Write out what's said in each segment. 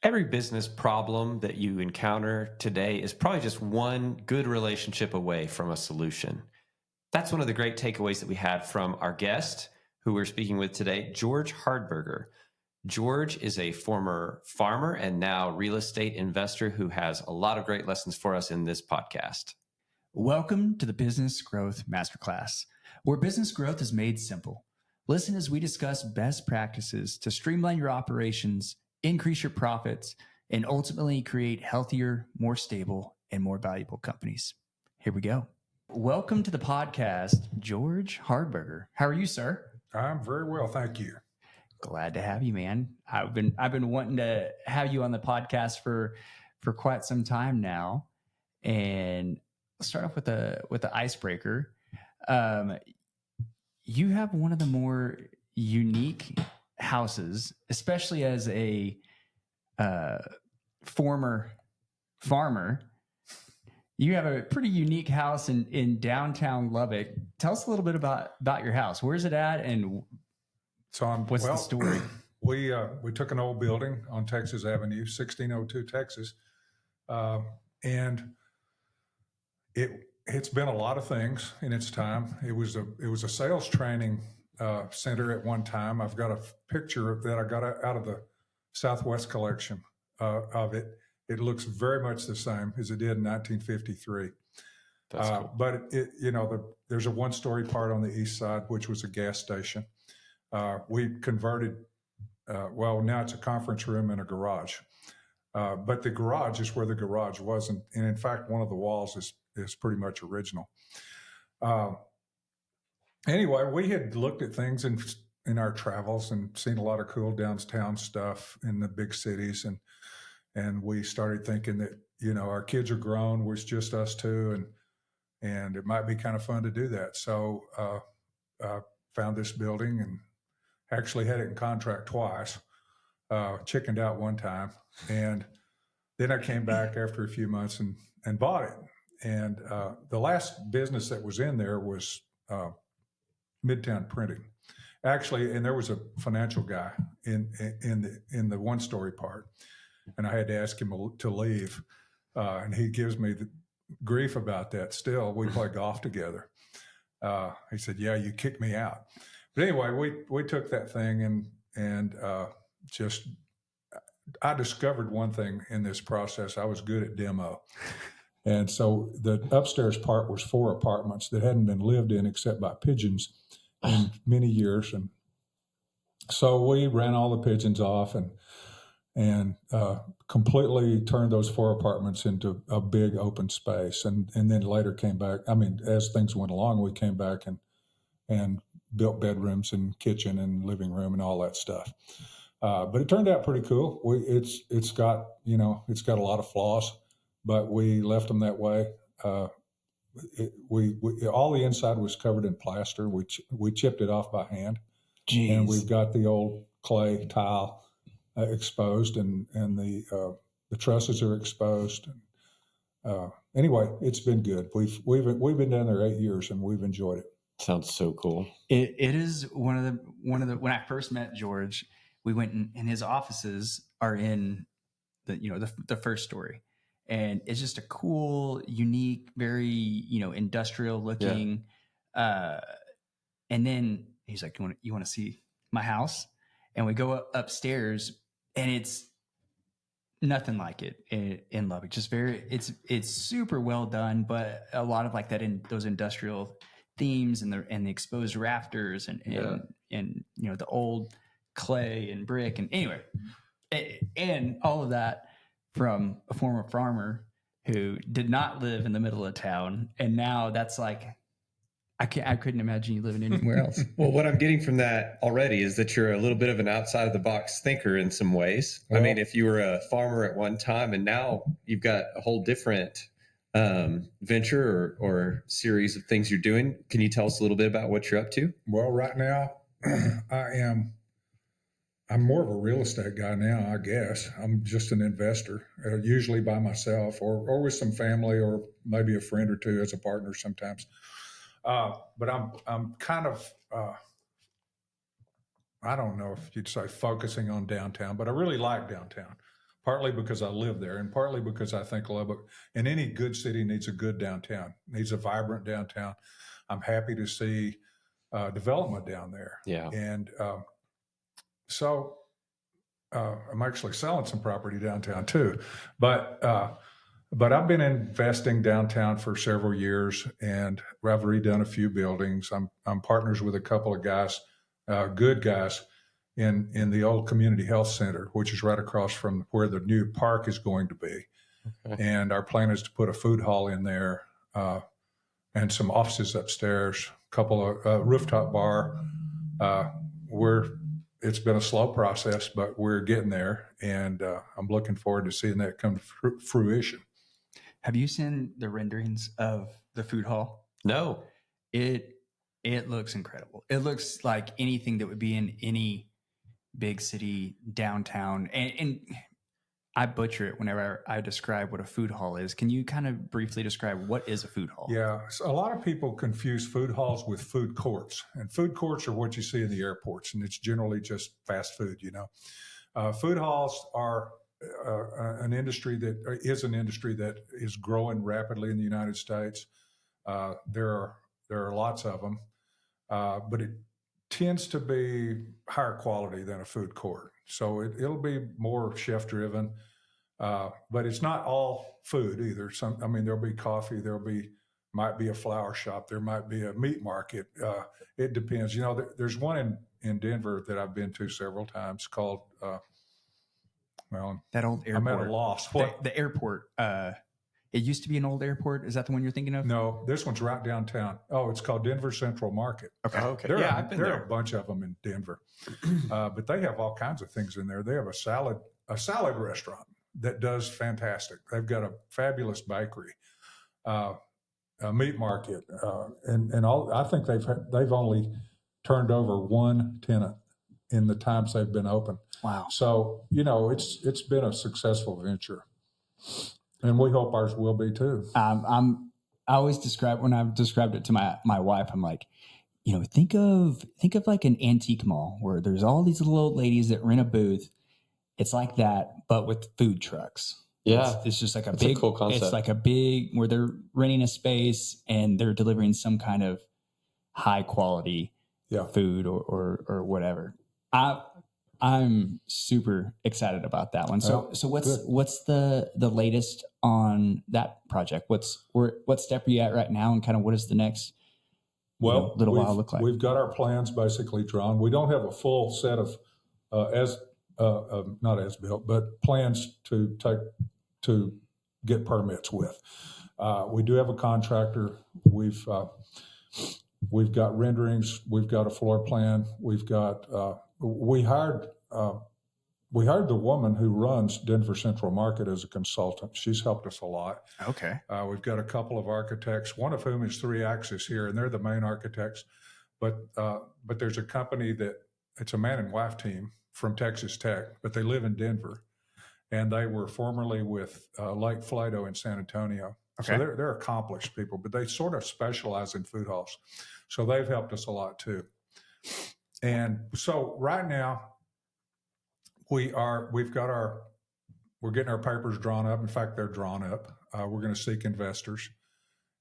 Every business problem that you encounter today is probably just one good relationship away from a solution. That's one of the great takeaways that we had from our guest, who we're speaking with today, George Hardberger. George is a former farmer and now real estate investor who has a lot of great lessons for us in this podcast. Welcome to the Business Growth Masterclass, where business growth is made simple. Listen as we discuss best practices to streamline your operations, increase your profits, and ultimately create healthier, more stable, and more valuable companies. Here we go. Welcome to the podcast, George Hardberger. How are you, sir? I'm very well, thank you. Glad to have you, man. I've been wanting to have you on the podcast for quite some time now, and let's start off with the icebreaker. You have one of the more unique houses, especially as a former farmer. You have a pretty unique house in downtown Lubbock. Tell us a little bit about your house. Where's it at, and what's the story? We took an old building on Texas Avenue, 1602 Texas, and it's been a lot of things in its time. It was a sales training center at one time. I've got a picture that I got out of the Southwest collection of it. It looks very much the same as it did in 1953. That's cool. But there's a one-story part on the east side, which was a gas station. We converted. Now it's a conference room and a garage. But the garage is where the garage was, and in fact, one of the walls is pretty much original. Anyway, we had looked at things in our travels and seen a lot of cool downtown stuff in the big cities, and we started thinking that our kids are grown, it's just us two, and it might be kind of fun to do that. So found this building and actually had it in contract twice. Chickened out one time, and then I came back after a few months and bought it. And the last business that was in there was Midtown Printing, actually, and there was a financial guy in the one-story part, and I had to ask him to leave, and he gives me the grief about that. Still, we play golf together. He said, "Yeah, you kicked me out." But anyway, we took that thing and I discovered one thing in this process. I was good at demo. And so the upstairs part was 4 apartments that hadn't been lived in except by pigeons in many years. And so we ran all the pigeons off and completely turned those 4 apartments into a big open space. And then later came back. I mean, as things went along, we came back and built bedrooms and kitchen and living room and all that stuff. But it turned out pretty cool. It's got a lot of flaws, but we left them that way. All the inside was covered in plaster. We chipped it off by hand. Jeez. And we've got the old clay tile exposed, and the trusses are exposed. Anyway, it's been good. We've been down there 8 years, and we've enjoyed it. Sounds so cool. It is one of the when I first met George, we went and his offices are in the first story, and it's just a cool, unique, very industrial looking. Yeah. And then he's like, "You want to see my house?" And we go upstairs, and it's nothing like it in Lubbock. Just it's super well done, but a lot of like that in those industrial themes and the exposed rafters and the old clay and brick, and anyway, and all of that from a former farmer who did not live in the middle of town, and now that's like I couldn't imagine you living anywhere else. Well, what I'm getting from that already is that you're a little bit of an outside of the box thinker in some ways. Well, I mean, if you were a farmer at one time and now you've got a whole different venture or series of things you're doing, can you tell us a little bit about what you're up to? Well, right now I'm more of a real estate guy now, I guess. I'm just an investor, usually by myself or with some family or maybe a friend or two as a partner sometimes. But I'm kind of, I don't know if you'd say focusing on downtown, but I really like downtown. partly because I live there, and partly because I think Lubbock, and any good city needs a good downtown, needs a vibrant downtown. I'm happy to see development down there. Yeah. And so I'm actually selling some property downtown too. But I've been investing downtown for several years, and I've redone a few buildings. I'm partners with a couple of guys, good guys, in the old community health center, which is right across from where the new park is going to be. Okay. And our plan is to put a food hall in there, and some offices upstairs, a couple of rooftop bar. It's been a slow process, but we're getting there, and I'm looking forward to seeing that come to fruition. Have you seen the renderings of the food hall? No. It looks incredible. It looks like anything that would be in any big city downtown. And I butcher it whenever I describe what a food hall is. Can you kind of briefly describe what is a food hall? Yeah, so a lot of people confuse food halls with food courts, and food courts are what you see in the airports, and it's generally just fast food. Food halls are an industry that is growing rapidly in the United States. There are lots of them, but it tends to be higher quality than a food court. So it'll be more chef driven, but it's not all food either. There'll be coffee, might be a flower shop, there might be a meat market. It depends. There's one in Denver that I've been to several times called, that old airport. I'm at a loss. What? The airport. It used to be an old airport. Is that the one you're thinking of? No, this one's right downtown. Oh, it's called Denver Central Market. Okay. Okay. There I've been are there. a bunch of them in Denver, but they have all kinds of things in there. They have a salad restaurant that does fantastic. They've got a fabulous bakery, a meat market, and all. I think they've only turned over one tenant in the times they've been open. Wow. So it's been a successful venture, and we hope ours will be too. I always when I've described it to my wife, I'm like, think of like an antique mall where there's all these little old ladies that rent a booth. It's like that, but with food trucks. Yeah. It's just like That's a cool concept. It's like a big where they're renting a space and they're delivering some kind of high quality food or whatever. I'm super excited about that one. So what's the latest on that project? What step are you at right now, and kind of what is the next little while look like? We've got our plans basically drawn. We don't have a full set of not as built, but plans to get permits with. We do have a contractor. We've got renderings. We've got a floor plan. We've got we hired the woman who runs Denver Central Market as a consultant. She's helped us a lot. Okay. We've got a couple of architects, one of whom is 3 Axis here, and they're the main architects. But there's a company it's a man and wife team from Texas Tech, but they live in Denver, and they were formerly with Lake Flato in San Antonio. Okay. So they're accomplished people, but they sort of specialize in food halls. So they've helped us a lot too. And so right now we're getting our papers drawn up. In fact, they're drawn up. We're going to seek investors,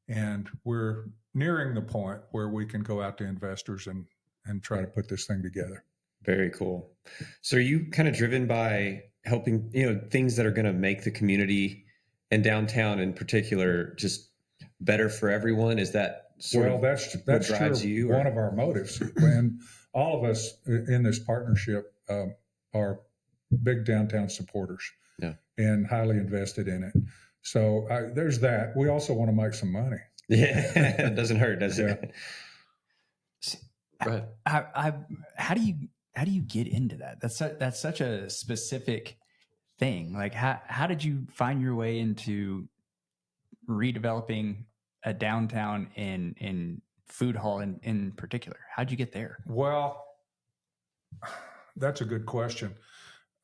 and we're nearing the point where we can go out to investors and try to put this thing together. Very cool. So are you kind of driven by helping, things that are going to make the community and downtown in particular just better for everyone? Is that that's drives sure you? One of our motives. When all of us in this partnership are big downtown supporters, and highly invested in it. So there's that. We also want to make some money. Yeah, it doesn't hurt, does it? Go ahead. How do you get into that? That's such a specific thing. Like how did you find your way into redeveloping a downtown in food hall in particular? How'd you get there? Well, that's a good question.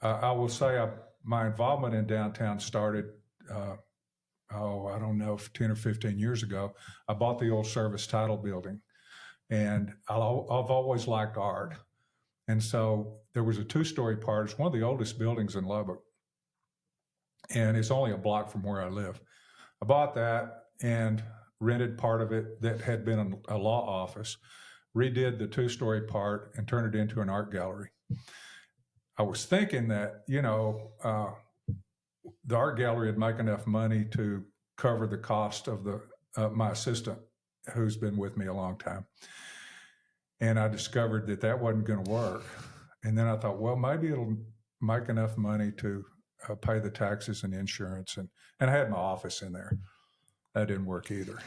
I will say my involvement in downtown started, I don't know, 10 or 15 years ago. I bought the old service title building, and I've always liked art. And so there was a 2-story part. It's one of the oldest buildings in Lubbock. and it's only a block from where I live. I bought that and rented part of it that had been a law office, redid the 2-story part, and turned it into an art gallery. I was thinking that, the art gallery would make enough money to cover the cost of my assistant, who's been with me a long time. And I discovered that wasn't going to work. And then I thought, well, maybe it'll make enough money to pay the taxes and insurance. And I had my office in there. That didn't work either.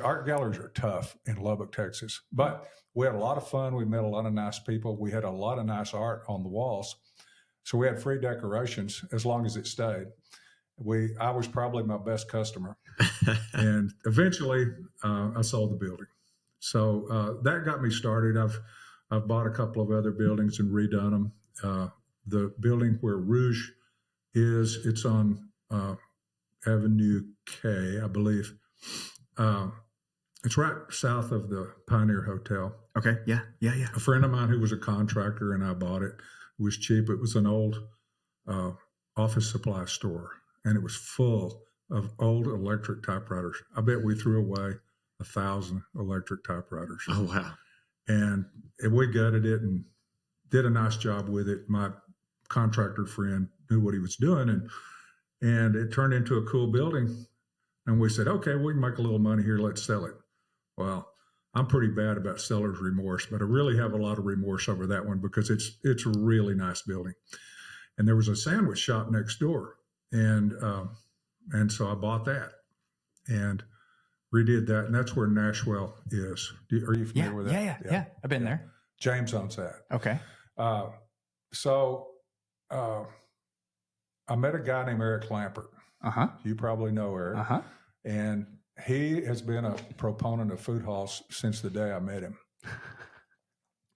Art galleries are tough in Lubbock, Texas, but we had a lot of fun. We met a lot of nice people. We had a lot of nice art on the walls. So we had free decorations as long as it stayed. I was probably my best customer. And eventually I sold the building. So that got me started. I've bought a couple of other buildings and redone them. The building where Rouge is, it's on Avenue K, I believe. It's right south of the Pioneer Hotel. Okay. Yeah. A friend of mine who was a contractor and I bought it. It was cheap. It was an old office supply store, and it was full of old electric typewriters. I bet we threw away 1,000 electric typewriters. Oh, wow. And we gutted it and did a nice job with it. My contractor friend knew what he was doing, and it turned into a cool building. And we said, okay, we can make a little money here. Let's sell it. Well, I'm pretty bad about seller's remorse, but I really have a lot of remorse over that one because it's a really nice building. And there was a sandwich shop next door, and so I bought that and redid that, and that's where Nashwell is. Are you familiar with that? Yeah. I've been there. James owns that. Okay. So I met a guy named Eric Lampert. You probably know Eric. And he has been a proponent of food halls since the day I met him.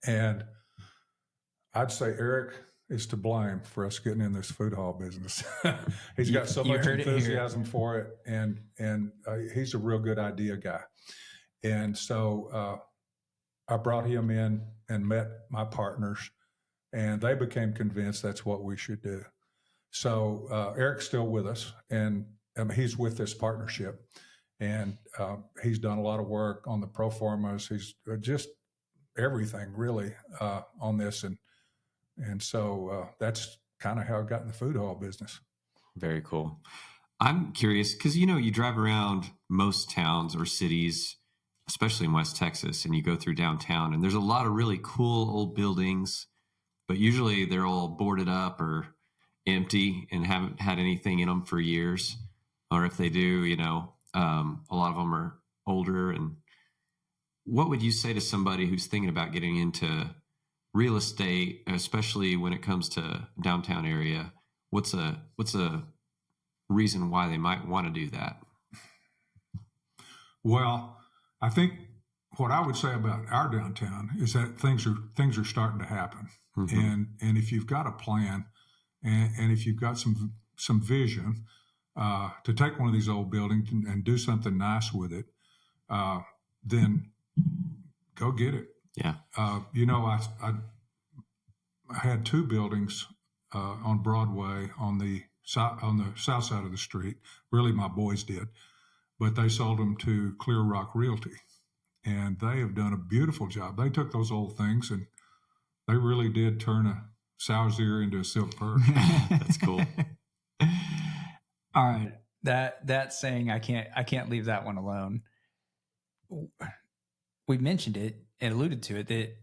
And I'd say Eric is to blame for us getting in this food hall business. He's got so much enthusiasm for it, and he's a real good idea guy. And so I brought him in and met my partners, and they became convinced that's what we should do. So Eric's still with us, and he's with this partnership, and he's done a lot of work on the pro formas. He's just everything really on this, and so that's kind of how I got in the food hall business. Very cool. I'm curious because you drive around most towns or cities, especially in West Texas, and you go through downtown, and there's a lot of really cool old buildings, but usually they're all boarded up or empty and haven't had anything in them for years. Or if they do, a lot of them are older. And what would you say to somebody who's thinking about getting into real estate, especially when it comes to downtown area? What's a reason why they might want to do that? Well, I think what I would say about our downtown is that things are starting to happen. Mm-hmm. And if you've got a plan and if you've got some vision to take one of these old buildings and do something nice with it, then go get it. Yeah. I had 2 buildings on Broadway on the south side of the street. Really, my boys did, but they sold them to Clear Rock Realty, and they have done a beautiful job. They took those old things and they really did turn a sow's ear into a silk purse. That's cool. All right, that saying, I can't leave that one alone. We mentioned it and alluded to it that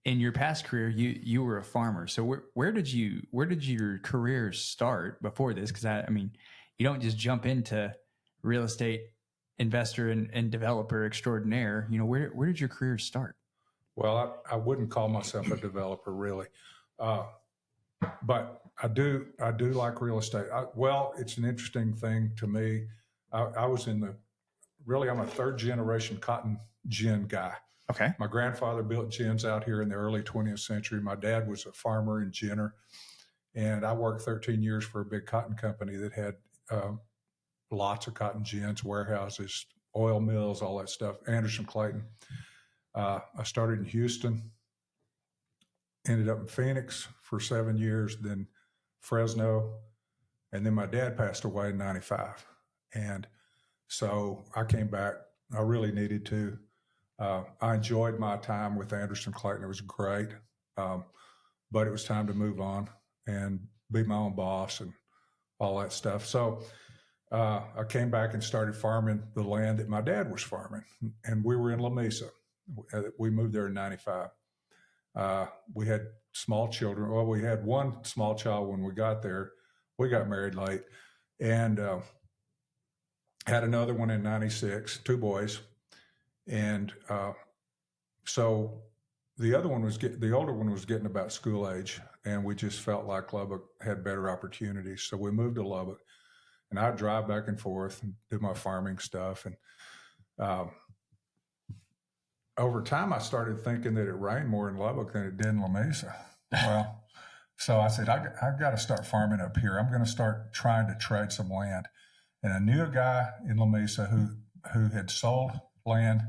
in your past career you were a farmer. So where did your career start before this? Because I mean, you don't just jump into real estate investor and developer extraordinaire. Where did your career start? Well, I wouldn't call myself a developer really, but I do like real estate. It's an interesting thing to me. I was I'm a 3rd generation cotton gin guy. Okay. My grandfather built gins out here in the early 20th century. My dad was a farmer and ginner, and I worked 13 years for a big cotton company that had lots of cotton gins, warehouses, oil mills, all that stuff. Anderson Clayton. I started in Houston, ended up in Phoenix for 7 years, then Fresno, And then my dad passed away in 95. And so I came back. I really needed to. I enjoyed my time with Anderson Clayton. It was great. But it was time to move on and be my own boss and all that stuff. So I came back and started farming the land that my dad was farming. And we were in La Mesa. We moved there in 95. We had small children. Well, we had one small child when we got there. We got married late and had another one in 96, two boys. And so the older one was getting about school age, and we just felt like Lubbock had better opportunities. So we moved to Lubbock, and I'd drive back and forth and do my farming stuff. And over time, I started thinking that it rained more in Lubbock than it did in La Mesa. Well, so I said, I've got to start farming up here. I'm going to start trying to trade some land. And I knew a guy in La Mesa who had sold land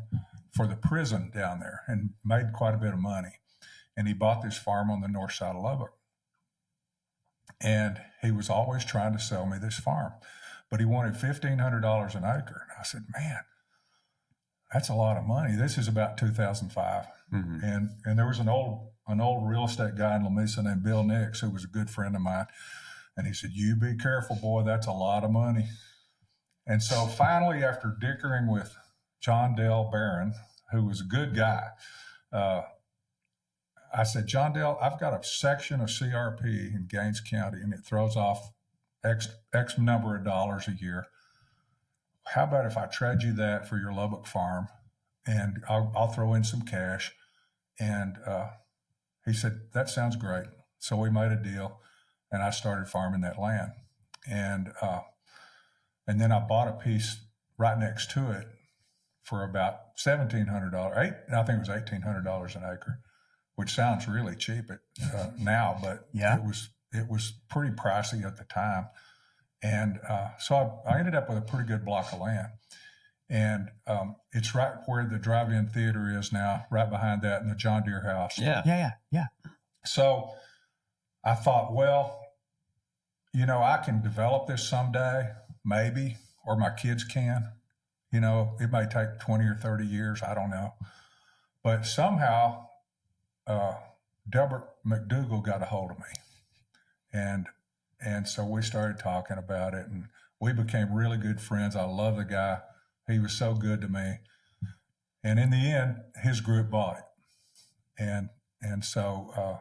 for the prison down there and made quite a bit of money. And he bought this farm on the north side of Lubbock. And he was always trying to sell me this farm, but he wanted $1,500 an acre. And I said, man, that's a lot of money. This is about 2005. Mm-hmm. And there was an old real estate guy in La Mesa named Bill Nix, who was a good friend of mine. And he said, you be careful, boy, that's a lot of money. And so finally, after dickering with John Dale Barron, who was a good guy, I said, John Dale, I've got a section of CRP in Gaines County, and it throws off X number of dollars a year. How about if I trade you that for your Lubbock farm, and I'll throw in some cash? And he said, that sounds great. So we made a deal, and I started farming that land. And then I bought a piece right next to it for about $1,700. I think it was $1,800 an acre, which sounds really cheap now, but yeah, it was pretty pricey at the time. And so I ended up with a pretty good block of land. And it's right where the drive-in theater is now, right behind that, in the John Deere house. Yeah. So I thought, well, I can develop this someday, maybe, or my kids can. It may take 20 or 30 years. I don't know. But somehow, Delbert McDougall got a hold of me. And so we started talking about it, and we became really good friends. I love the guy. He was so good to me. And in the end, his group bought it. And so,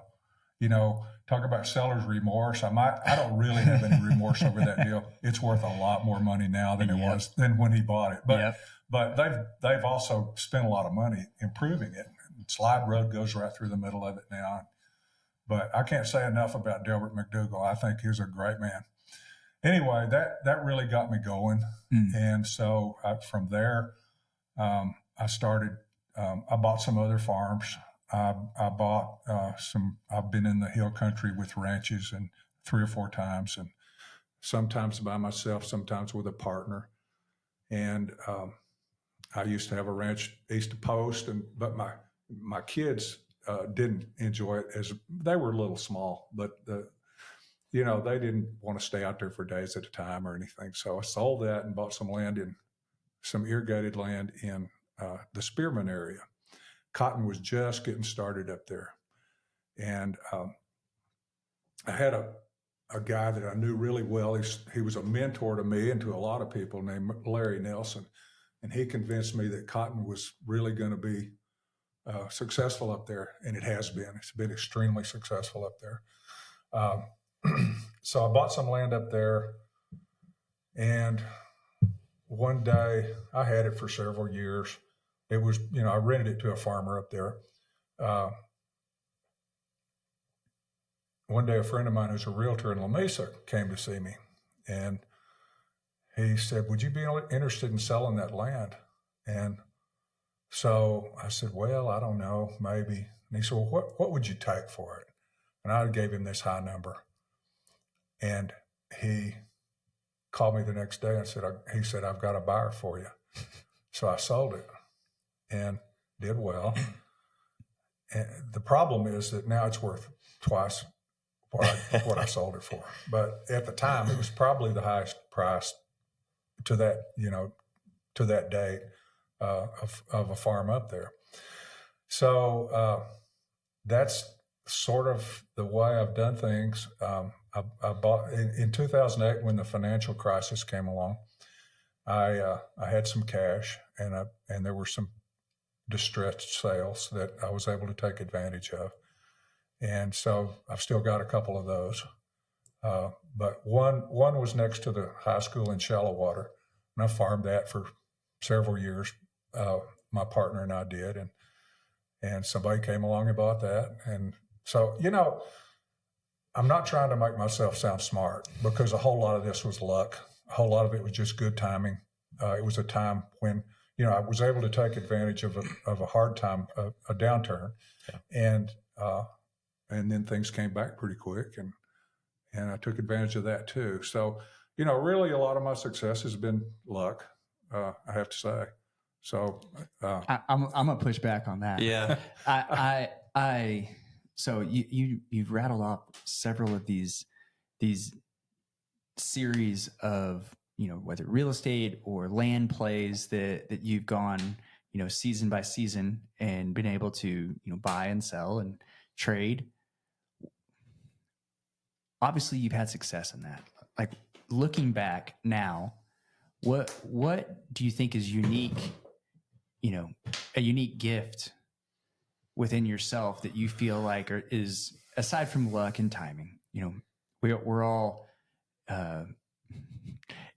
talk about seller's remorse. I don't really have any remorse over that deal. It's worth a lot more money now than it was than when he bought it. But they've also spent a lot of money improving it. Slide road goes right through the middle of it now. But I can't say enough about Delbert McDougall. I think he was a great man. Anyway, that really got me going. And so from there, I started, I bought some other farms. I bought I've been in the hill country with ranches and 3 or 4 times, and sometimes by myself, sometimes with a partner. And I used to have a ranch east of Post, but my kids didn't enjoy it, as they were a little small, but they didn't want to stay out there for days at a time or anything. So I sold that and bought some irrigated land in the Spearman area. Cotton was just getting started up there. And I had a guy that I knew really well. He was a mentor to me and to a lot of people, named Larry Nelson. And he convinced me that cotton was really going to be successful up there. And it has been. It's been extremely successful up there. So I bought some land up there. And one day, I had it for several years. It was, I rented it to a farmer up there. One day, a friend of mine who's a realtor in La Mesa came to see me, and he said, would you be interested in selling that land? And so I said, well, I don't know, maybe. And he said, well, what would you take for it? And I gave him this high number. And he called me the next day and he said, I've got a buyer for you. So I sold it and did well. And the problem is that now it's worth twice what I sold it for. But at the time, it was probably the highest price to that, to that date of a farm up there. So that's sort of the way I've done things. I bought in 2008 when the financial crisis came along. I had some cash, and there were some distressed sales that I was able to take advantage of, and so I've still got a couple of those. But one was next to the high school in Shallow Water, and I farmed that for several years. My partner and I did, and somebody came along and bought that, and so I'm not trying to make myself sound smart, because a whole lot of this was luck. A whole lot of it was just good timing. It was a time when I was able to take advantage of a hard time, a downturn, and then things came back pretty quick, and I took advantage of that too. So really, a lot of my success has been luck. I have to say. So I'm gonna push back on that. Yeah. So you've rattled off several of these series of whether real estate or land plays that you've gone season by season and been able to buy and sell and trade. Obviously, you've had success in that. Like, looking back now, what do you think is unique? A unique gift within yourself that you feel like is, aside from luck and timing. We're all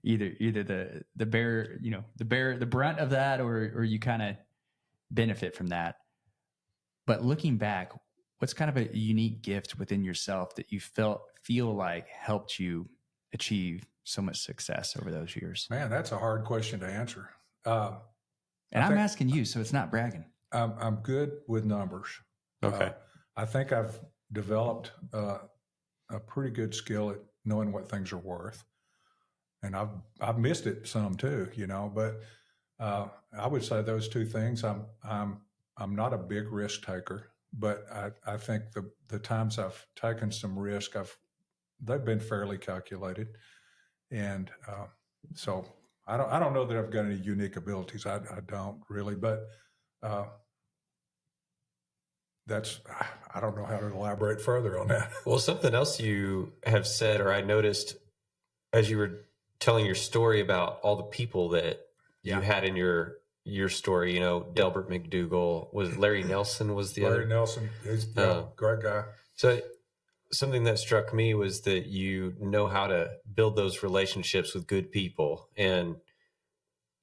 either the brunt of that, or you kind of benefit from that. But looking back, what's kind of a unique gift within yourself that you feel like helped you achieve so much success over those years? Man, that's a hard question to answer. And I'm asking you, so it's not bragging. I'm good with numbers. Okay. I think I've developed a pretty good skill at knowing what things are worth, and I've missed it some too, But I would say those two things. I'm not a big risk taker, but I think the times I've taken some risk, they've been fairly calculated, and so I don't know that I've got any unique abilities. I don't really, but I don't know how to elaborate further on that. Well, something else you have said, or I noticed as you were telling your story about all the people that you had in your story, Delbert McDougall, was Larry Nelson was the Larry other. Nelson, he's a great guy. So something that struck me was that you know how to build those relationships with good people, and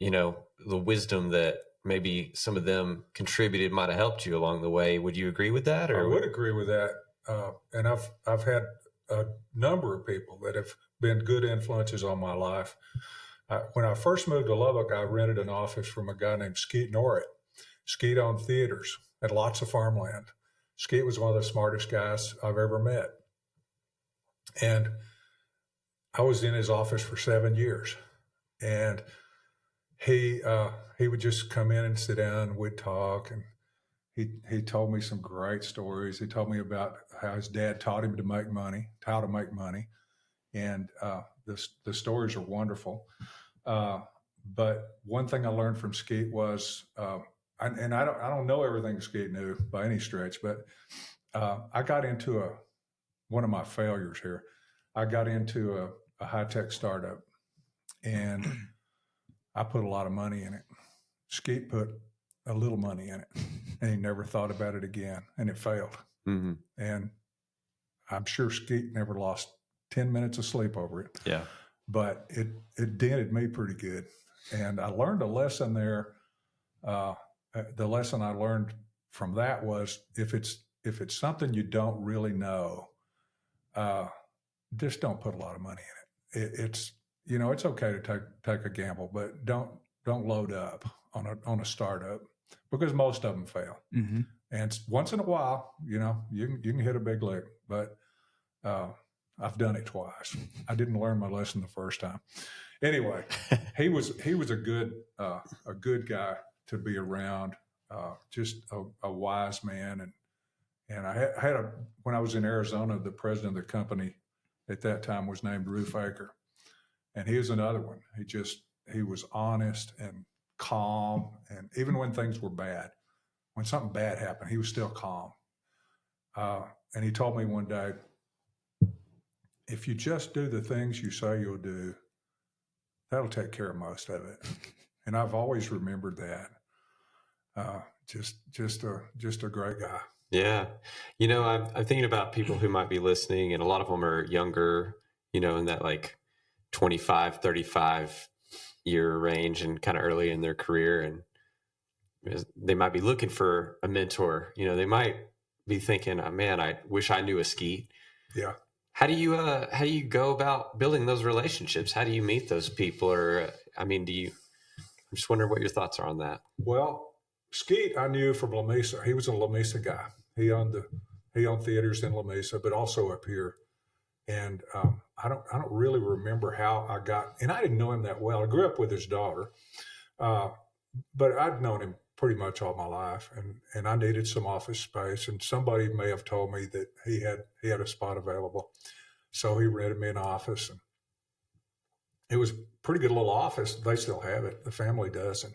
the wisdom that maybe some of them contributed might have helped you along the way. Would you agree with that? Or I would agree with that. And I've had a number of people that have been good influences on my life. When I first moved to Lubbock, I rented an office from a guy named Skeet Norrit. Skeet owned theaters, had lots of farmland. Skeet was one of the smartest guys I've ever met. And I was in his office for 7 years. And he would just come in and sit down, and we'd talk, and he told me some great stories. He told me about how his dad taught him how to make money, and the stories are wonderful. But one thing I learned from Skeet was, and I don't know everything Skeet knew by any stretch, but I got into one of my failures here. I got into a high-tech startup, and I put a lot of money in it. Skeet put a little money in it, and he never thought about it again, and it failed. Mm-hmm. And I'm sure Skeet never lost 10 minutes of sleep over it. Yeah. But it dented me pretty good. And I learned a lesson there. The lesson I learned from that was if it's something you don't really know, just don't put a lot of money in it. It's okay to take a gamble, but don't load up on a startup, because most of them fail. Mm-hmm. And once in a while, you can hit a big lick, but I've done it twice. I didn't learn my lesson the first time. Anyway, he was a good guy to be around, just a wise man, And I had when I was in Arizona, the president of the company at that time was named Roofaker. And he was another one. He was honest and calm. And even when things were bad, when something bad happened, he was still calm. And he told me one day, if you just do the things you say you'll do, that'll take care of most of it. And I've always remembered that. Just a great guy. Yeah. I'm thinking about people who might be listening, and a lot of them are younger, in that like 25, 35 year range and kind of early in their career. And they might be looking for a mentor. They might be thinking, oh, man, I wish I knew a Skeet. Yeah. How do you go about building those relationships? How do you meet those people? Or, I'm just wondering what your thoughts are on that. Well, Skeet, I knew from La Mesa. He was a La Mesa guy. He owned theaters in La Mesa, but also up here. And I don't really remember how I got. And I didn't know him that well. I grew up with his daughter, but I'd known him pretty much all my life. And I needed some office space, and somebody may have told me that he had a spot available, so he rented me an office. And it was a pretty good little office. They still have it. The family does.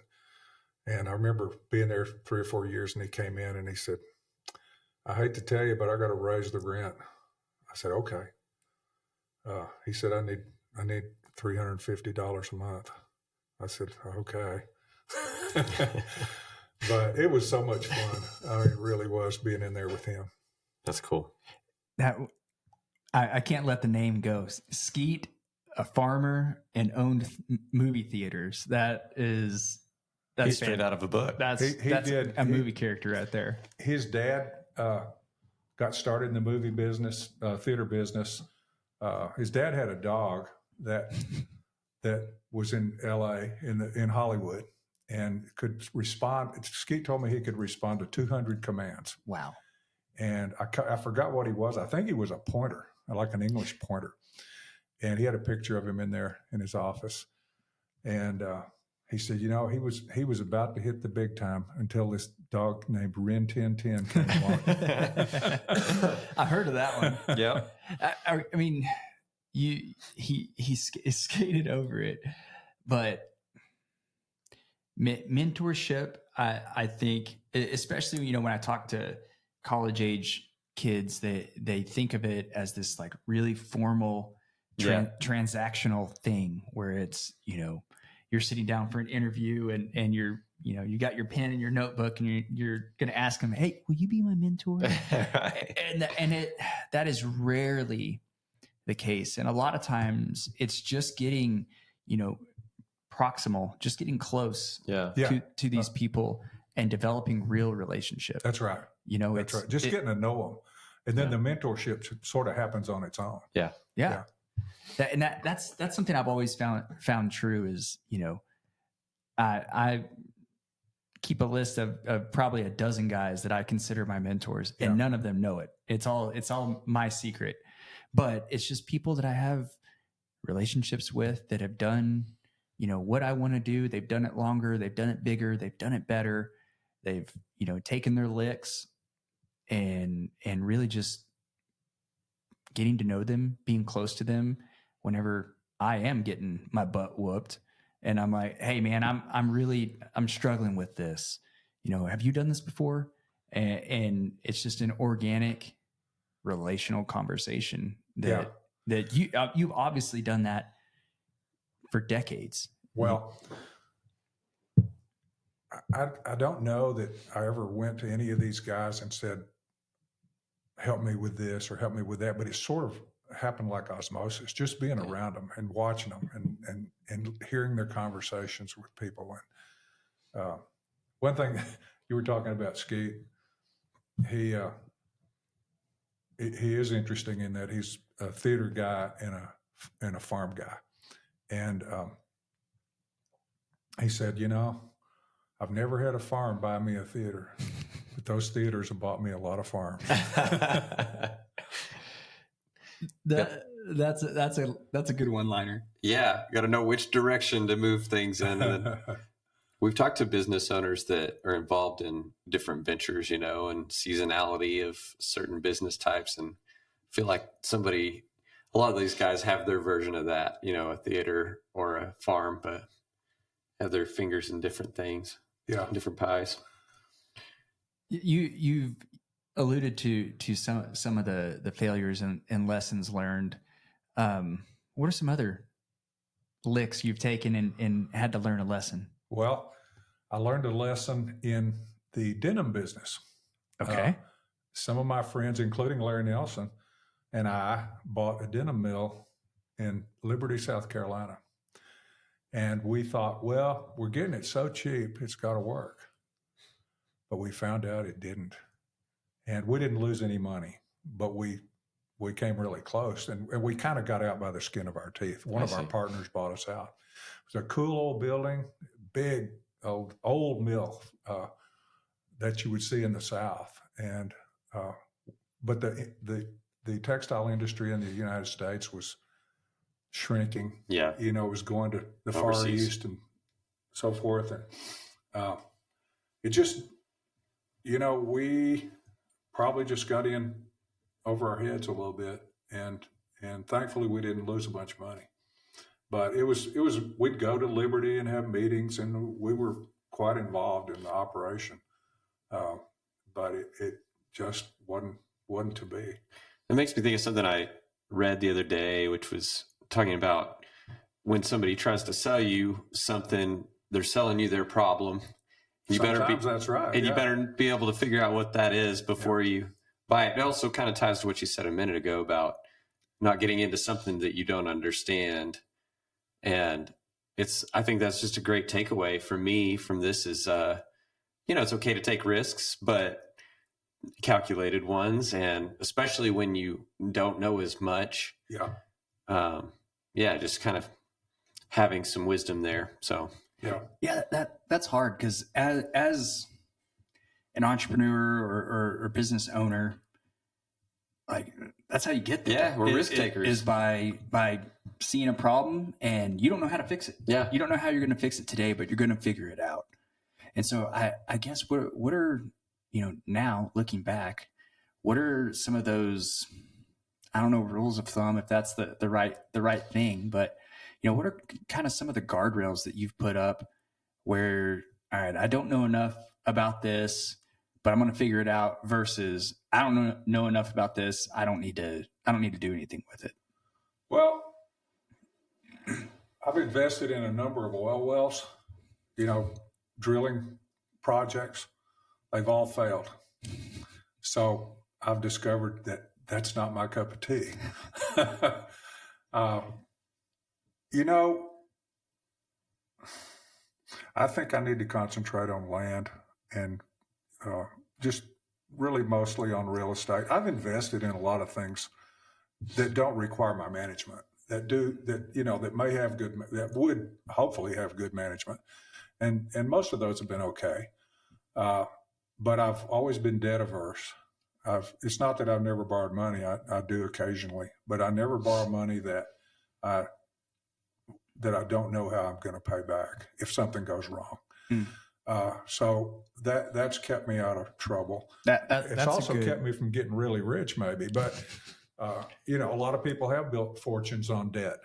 And I remember being there 3 or 4 years, and he came in and he said, I hate to tell you, but I got to raise the rent. I said, okay. He said, I need $350 a month. I said, okay. But it was so much fun. It really was being in there with him. That's cool. That I can't let the name go. Skeet, a farmer, and owned movie theaters. That's straight out of a book. That's a movie character right there. His dad got started in the movie business, theater business. His dad had a dog that was in L.A. in Hollywood and could respond. Skeet told me he could respond to 200 commands. Wow. And I forgot what he was. I think he was a pointer, like an English pointer. And he had a picture of him in there in his office. And he said, he was about to hit the big time until this dog named Rin Tin Tin came along. I heard of that one. Yep. I mean, he skated over it, but mentorship, I think, especially when I talk to college age kids, they think of it as this like really formal transactional thing where it's you're sitting down for an interview and you're you got your pen and your notebook and you're going to ask them, hey, will you be my mentor? Right. And that is rarely the case. And a lot of times it's just getting, proximal, just getting close to these people and developing real relationships. That's right. That's right. Just getting to know them. And then the mentorship sort of happens on its own. Yeah. That's something I've always found true is, I keep a list of probably a dozen guys that I consider my mentors, and none of them know it. It's all my secret, but it's just people that I have relationships with that have done, what I want to do. They've done it longer. They've done it bigger. They've done it better. They've, taken their licks and really just getting to know them, being close to them whenever I am getting my butt whooped. And I'm like, hey man, I'm struggling with this. Have you done this before? And it's just an organic relational conversation that you've obviously done that for decades. Well, I don't know that I ever went to any of these guys and said, help me with this or help me with that, but it sort of happened like osmosis, just being around them and watching them and hearing their conversations with people. And one thing you were talking about, Skeet, he is interesting in that he's a theater guy and a farm guy. And he said, I've never had a farm buy me a theater, but those theaters have bought me a lot of farms. That's a good one-liner. Yeah, got to know which direction to move things in. And We've talked to business owners that are involved in different ventures, and seasonality of certain business types. And I feel like a lot of these guys have their version of that, a theater or a farm, but have their fingers in different things, different pies. You've alluded to some of the failures and lessons learned. What are some other licks you've taken and had to learn a lesson? Well, I learned a lesson in the denim business. Okay. Some of my friends, including Larry Nelson, and I bought a denim mill in Liberty, South Carolina. And we thought, well, we're getting it so cheap, it's got to work. But we found out it didn't. And we didn't lose any money, but we came really close. And we kind of got out by the skin of our teeth. One of our partners bought us out. It was a cool old building, big old mill that you would see in the South. And but the textile industry in the United States was shrinking. Yeah. It was going to the Far East and so forth. And it just, we probably just got in over our heads a little bit. And thankfully we didn't lose a bunch of money. But we'd go to Liberty and have meetings, and we were quite involved in the operation. But it just wasn't to be. It makes me think of something I read the other day, which was talking about when somebody tries to sell you something, they're selling you their problem. That's right. And you better be able to figure out what that is before you buy it. It also kind of ties to what you said a minute ago about not getting into something that you don't understand. And I think that's just a great takeaway for me from this is, it's okay to take risks, but calculated ones. And especially when you don't know as much. Just kind of having some wisdom there. So, that's hard because as an entrepreneur or business owner, like that's how you get there. Yeah, we're risk takers. Is by seeing a problem and you don't know how to fix it. Yeah, you don't know how you're going to fix it today, but you're going to figure it out. And so I guess what are now looking back, what are some of those, I don't know, rules of thumb if that's the right thing, but what are kind of some of the guardrails that you've put up where, all right, I don't know enough about this, but I'm going to figure it out versus I don't know enough about this. I don't need to do anything with it. Well, I've invested in a number of oil wells, drilling projects. They've all failed. So I've discovered that that's not my cup of tea. I think I need to concentrate on land and just really mostly on real estate. I've invested in a lot of things that don't require my management, that may have that would hopefully have good management. And most of those have been okay. But I've always been debt averse. It's not that I've never borrowed money. I do occasionally, but I never borrow money that I don't know how I'm going to pay back if something goes wrong. So that's kept me out of trouble. It's also kept me from getting really rich, maybe. But a lot of people have built fortunes on debt.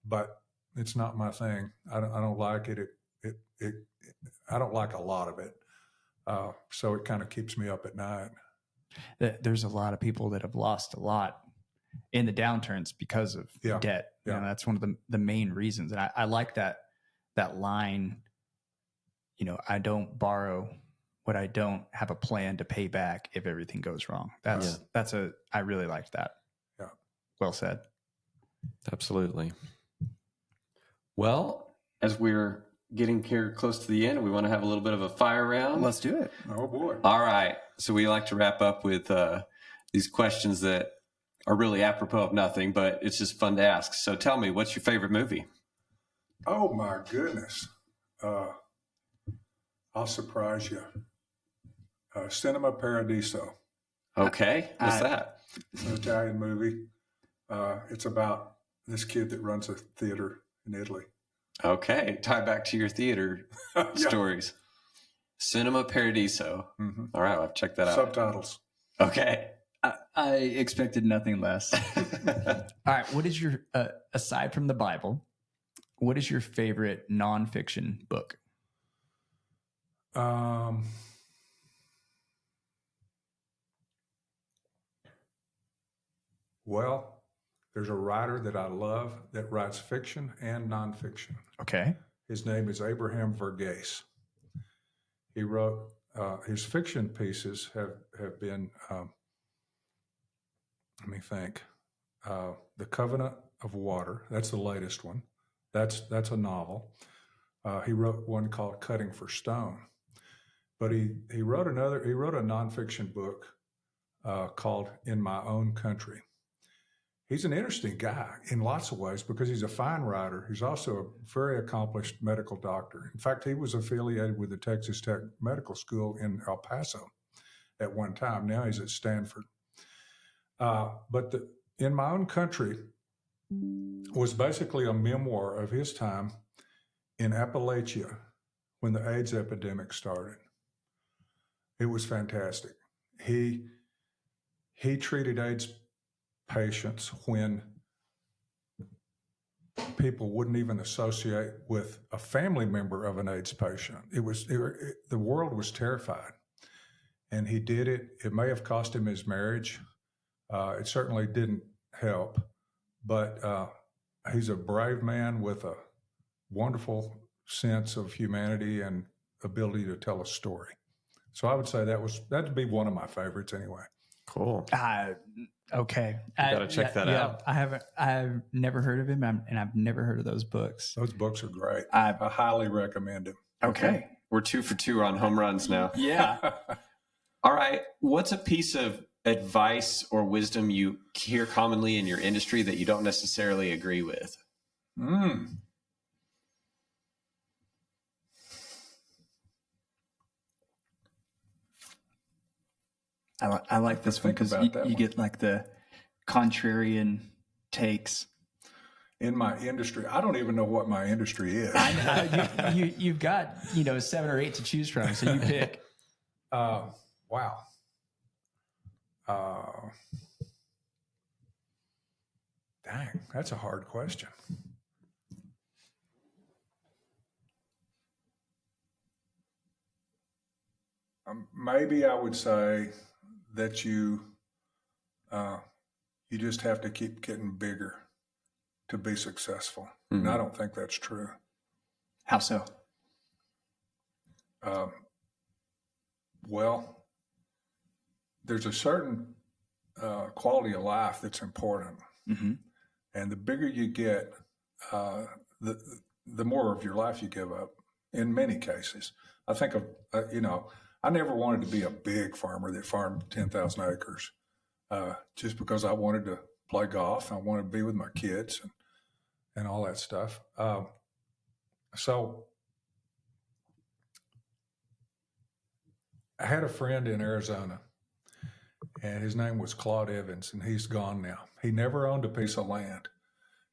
But it's not my thing. I don't like it. I don't like a lot of it. So it kind of keeps me up at night. There's a lot of people that have lost a lot in the downturns because of debt. That's one of the main reasons. And I like that line, I don't borrow what I don't have a plan to pay back if everything goes wrong. I really liked that. Yeah. Well said. Absolutely. Well, as we're getting here close to the end, we want to have a little bit of a fire round. Let's do it. Oh boy. All right. So we like to wrap up with these questions that are really apropos of nothing, but it's just fun to ask. So tell me, what's your favorite movie? Oh my goodness. I'll surprise you. Cinema Paradiso. Okay. What's that? It's an Italian movie. It's about this kid that runs a theater in Italy. Okay, tie back to your theater stories. Cinema Paradiso. Mm-hmm. All right, I'll check that out. Subtitles. Okay. I expected nothing less. All right. What is your, aside from the Bible, what is your favorite nonfiction book? Well, there's a writer that I love that writes fiction and nonfiction. Okay. His name is Abraham Verghese. He wrote his fiction pieces have been, let me think, The Covenant of Water. That's the latest one. That's a novel. He wrote one called Cutting for Stone. But he wrote a nonfiction book called In My Own Country. He's an interesting guy in lots of ways because he's a fine writer. He's also a very accomplished medical doctor. In fact, he was affiliated with the Texas Tech Medical School in El Paso at one time. Now he's at Stanford. But In My Own Country was basically a memoir of his time in Appalachia when the AIDS epidemic started. It was fantastic. He treated AIDS patients when people wouldn't even associate with a family member of an AIDS patient. The world was terrified, and he did it. It may have cost him his marriage. It certainly didn't help, but he's a brave man with a wonderful sense of humanity and ability to tell a story. So I would say that'd be one of my favorites anyway. Cool. Okay. You got to check that out. I've never heard of him, and I've never heard of those books. Those books are great. I highly recommend them. Okay. We're 2 for 2 on home runs now. Yeah. All right. What's a piece of advice or wisdom you hear commonly in your industry that you don't necessarily agree with? I like this one because you get like the contrarian takes. In my industry, I don't even know what my industry is. You've got 7 or 8 to choose from, so you pick. Wow. Dang, that's a hard question. Maybe I would say that you just have to keep getting bigger to be successful. Mm-hmm. And I don't think that's true. How so? Well, there's a certain quality of life that's important. Mm-hmm. And the bigger you get, the more of your life you give up in many cases. I think of, I never wanted to be a big farmer that farmed 10,000 acres just because I wanted to play golf. I wanted to be with my kids and all that stuff. So I had a friend in Arizona, and his name was Claude Evans, and he's gone now. He never owned a piece of land.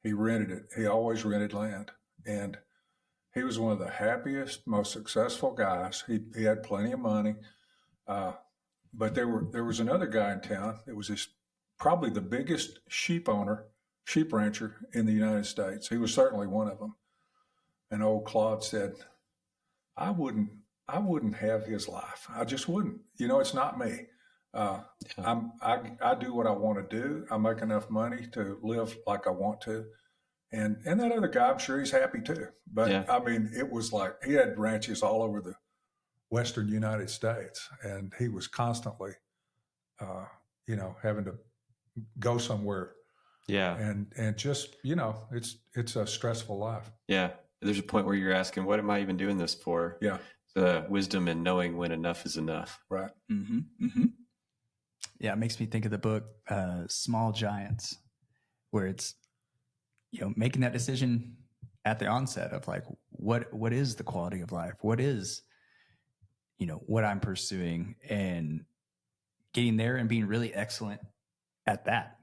He rented it. He always rented land. And he was one of the happiest, most successful guys. He had plenty of money. But there was another guy in town that was probably the biggest sheep rancher in the United States. He was certainly one of them. And old Claude said, I wouldn't have his life. I just wouldn't. It's not me. I do what I want to do. I make enough money to live like I want to. And that other guy, I'm sure he's happy too. But yeah. I mean, it was like he had ranches all over the Western United States, and he was constantly, having to go somewhere. Yeah. And just, it's a stressful life. Yeah. There's a point where you're asking, what am I even doing this for? Yeah. The wisdom in knowing when enough is enough. Right. Mm-hmm. Mm-hmm. Yeah. It makes me think of the book, Small Giants, where it's, making that decision at the onset of like, what is the quality of life? What is, what I'm pursuing, and getting there and being really excellent at that.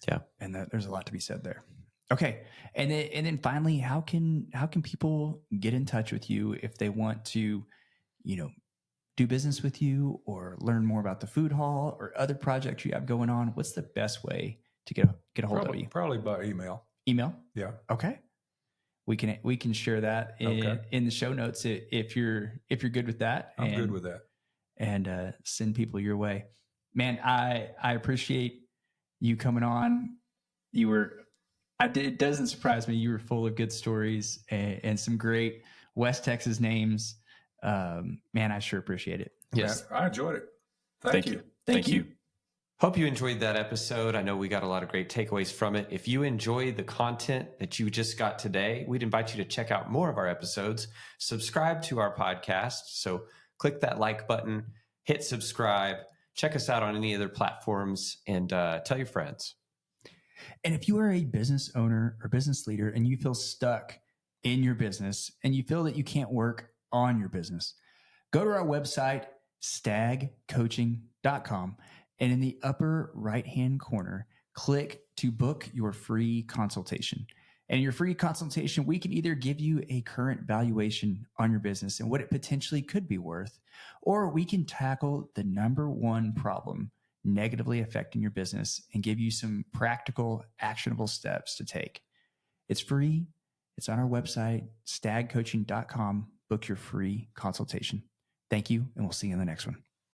Yeah. And there's a lot to be said there. Okay. And then finally, how can people get in touch with you if they want to, you know, do business with you or learn more about the food hall or other projects you have going on? What's the best way to get a hold of you? Probably by email. Email? Yeah. Okay. We can share that Okay. in the show notes if you're good with that. I'm good with that. And send people your way. Man, I appreciate you coming on. You were it doesn't surprise me. You were full of good stories and some great West Texas names. Man, I sure appreciate it. Yes. I enjoyed it. Thank you. Thank you. Hope you enjoyed that episode. I know we got a lot of great takeaways from it. If you enjoyed the content that you just got today, we'd invite you to check out more of our episodes. Subscribe to our podcast. So click that like button, hit subscribe, check us out on any other platforms, and tell your friends. And if you are a business owner or business leader and you feel stuck in your business and you feel that you can't work on your business, go to our website, stagcoaching.com. And in the upper right-hand corner, click to book your free consultation. And in your free consultation, we can either give you a current valuation on your business and what it potentially could be worth, or we can tackle the number one problem negatively affecting your business and give you some practical, actionable steps to take. It's free. It's on our website, stagcoaching.com. Book your free consultation. Thank you, and we'll see you in the next one.